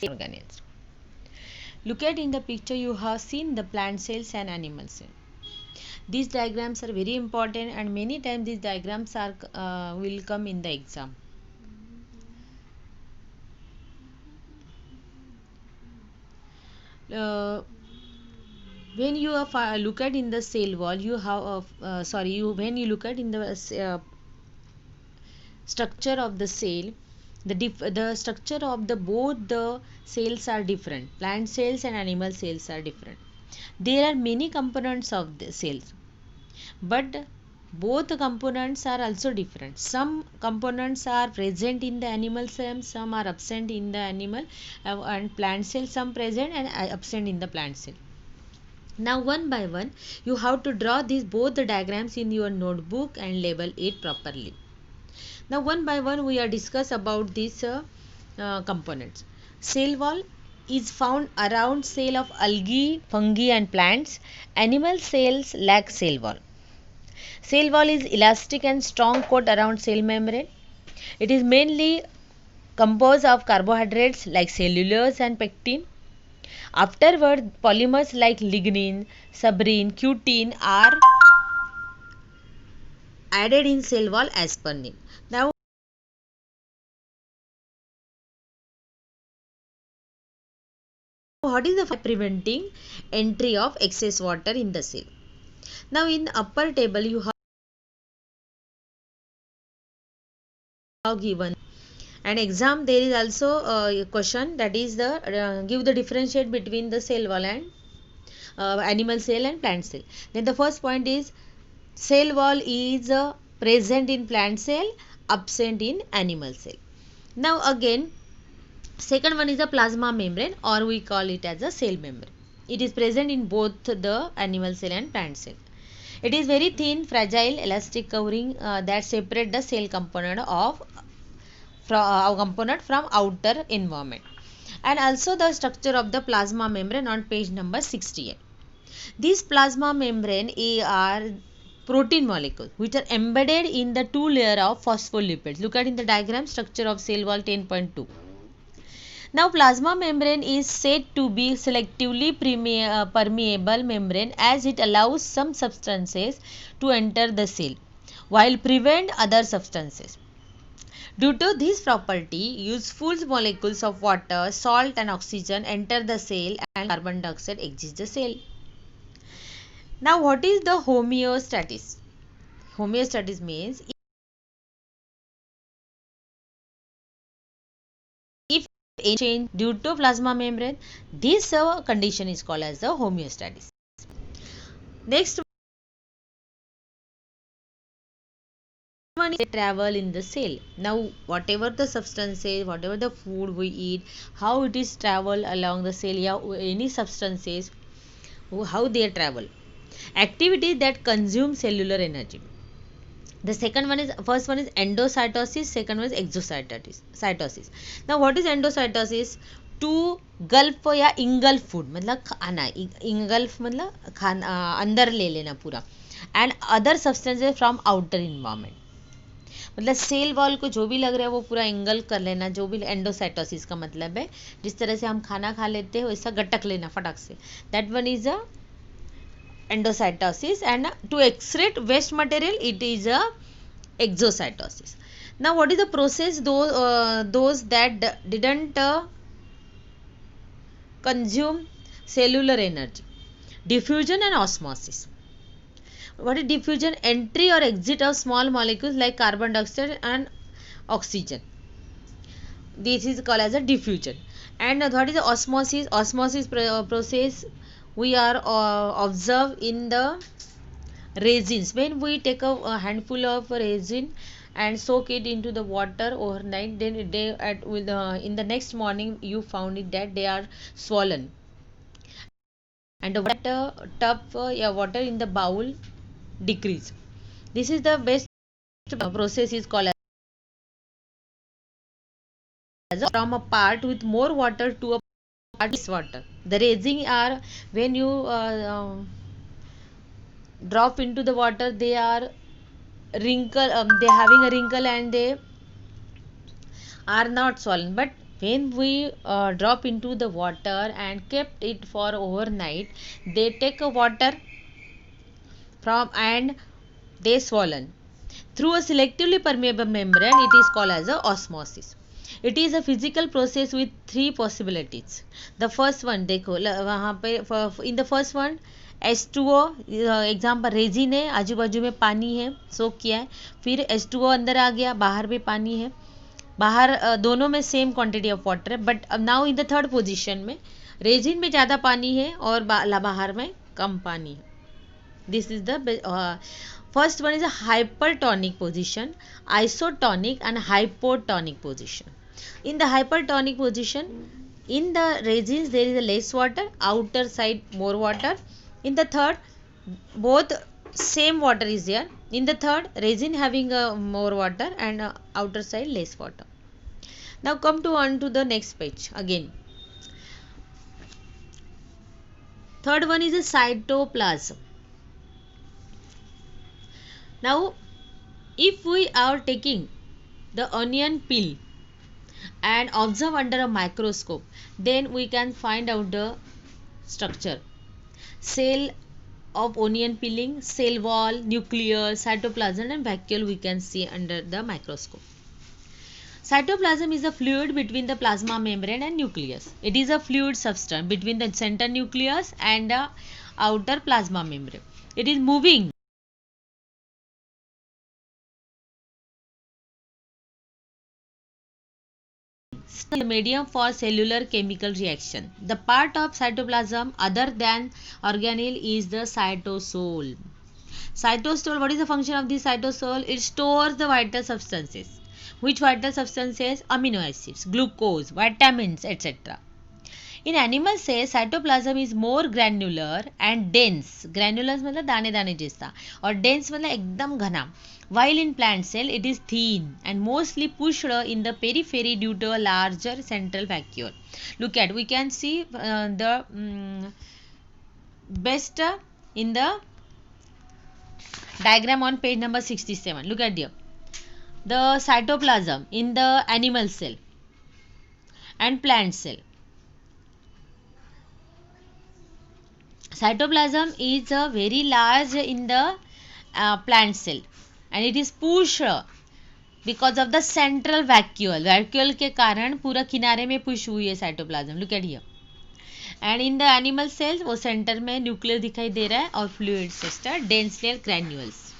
organelles. Look at in the picture, you have seen the plant cells and animal cells. These diagrams are very important, and many times these diagrams are will come in the exam. When you look at in the cell wall, you have when you look at in the structure of the cell, the structure of the both the cells are different. Plant cells and animal cells are different. There are many components of the cells, but both the components are also different. Some components are present in the animal cell, some are absent in the animal and plant cell, some present and absent in the plant cell. Now one by one you have to draw these both the diagrams in your notebook and label it properly. Now one by one we are discuss about these components. Cell wall is found around cell of algae, fungi and plants. Animal cells lack cell wall. Cell wall is elastic and strong coat around cell membrane. It is mainly composed of carbohydrates like cellulose and pectin. Afterward, polymers like lignin, suberin, cutin are added in cell wall as per name. Now, what is the preventing entry of excess water in the cell? Now, in the upper table, you have given an exam. There is also a question, that is the give the differentiate between the cell wall and animal cell and plant cell. Then the first point is cell wall is present in plant cell, absent in animal cell. Now again, second one is a plasma membrane, or we call it as a cell membrane. It is present in both the animal cell and plant cell. It is very thin, fragile, elastic covering that separate the cell component from outer environment. And also the structure of the plasma membrane on page number 68. These plasma membrane are protein molecules which are embedded in the two layer of phospholipids. Look at in the diagram, structure of cell wall 10.2. Now plasma membrane is said to be selectively permeable membrane, as it allows some substances to enter the cell while prevent other substances. Due to this property, useful molecules of water, salt and oxygen enter the cell and carbon dioxide exits the cell. Now what is the homeostasis? Homeostasis means if a change due to plasma membrane, this condition is called as the homeostasis. Next one is travel in the cell. Now whatever the substances, whatever the food we eat, how it is travel along the cell, any substances, how they travel. Activity that consume cellular energy. The first one is endocytosis, second one is exocytosis. Now what is endocytosis? To gulp या engulf food, मतलब खाना, engulf मतलब खाना अंदर ले लेना पूरा, and other substances from outer environment. मतलब सेल वॉल को जो भी लग रहा है वो पूरा engulf कर लेना, जो भी एंडोसाइटोसिस का मतलब है. जिस तरह से हम खाना खा लेते हैं वैसा गटक लेना फटाक से. That one is a endocytosis, and to excrete waste material it is a exocytosis. Now what is the process those that didn't consume cellular energy? Diffusion and osmosis. What is diffusion? Entry or exit of small molecules like carbon dioxide and oxygen. This is called as a diffusion. And what is the osmosis? Osmosis process we are observe in the resins. When we take a handful of resin and soak it into the water overnight, then in the next morning you found it that they are swollen, and the water in the bowl decrease. This is the best process is called as from a part with more water to a part less water. The resin are, when you drop into the water, they are wrinkle, they having a wrinkle and they are not swollen, but when we drop into the water and kept it for overnight, they take a water from and they swollen through a selectively permeable membrane. It is called as a osmosis. It is a physical process with three possibilities. The first one देखो वहाँ पे in the first one H2O example resin है, आजू बाजू में पानी है, सोक किया है, फिर H2O अंदर आ गया, बाहर भी पानी है, बाहर दोनों में सेम क्वांटिटी ऑफ वाटर है, but now in the third position में रेजिन में ज़्यादा पानी है और बाहर में कम पानी है. This is the first one is a hypertonic position, isotonic and hypotonic position. In the hypertonic position, in the resins there is a less water, outer side more water. In the third, both same water is there. In the third, resin having more water and outer side less water. Now come to on to the next page again. Third one is a cytoplasm. Now, if we are taking the onion peel and observe under a microscope, then we can find out the structure. Cell of onion peeling, cell wall, nucleus, cytoplasm and vacuole we can see under the microscope. Cytoplasm is a fluid between the plasma membrane and nucleus. It is a fluid substance between the center nucleus and the outer plasma membrane. It is moving the medium for cellular chemical reaction. The part of cytoplasm other than organelle is the cytosol. Cytosol, what is the function of the cytosol? It stores the vital substances. Which vital substances? Amino acids, glucose, vitamins, etc. In animal cells, cytoplasm is more granular and dense. Granular मतलब दाने दाने जैसा और dense मतलब एकदम घना. While in plant cell, it is thin and mostly pushed in the periphery due to a larger central vacuole. Look at, we can see the best in the diagram on page number 67. Look at here. The cytoplasm in the animal cell and plant cell. Cytoplasm is very large in the plant cell and it is pushed because of the central vacuole. Vacuole के कारण पूरा किनारे में push हुई है cytoplasm. Look at here. And in the animal cells वो center में nucleus दिखाई दे रहा है और fluid system, dense layer granules.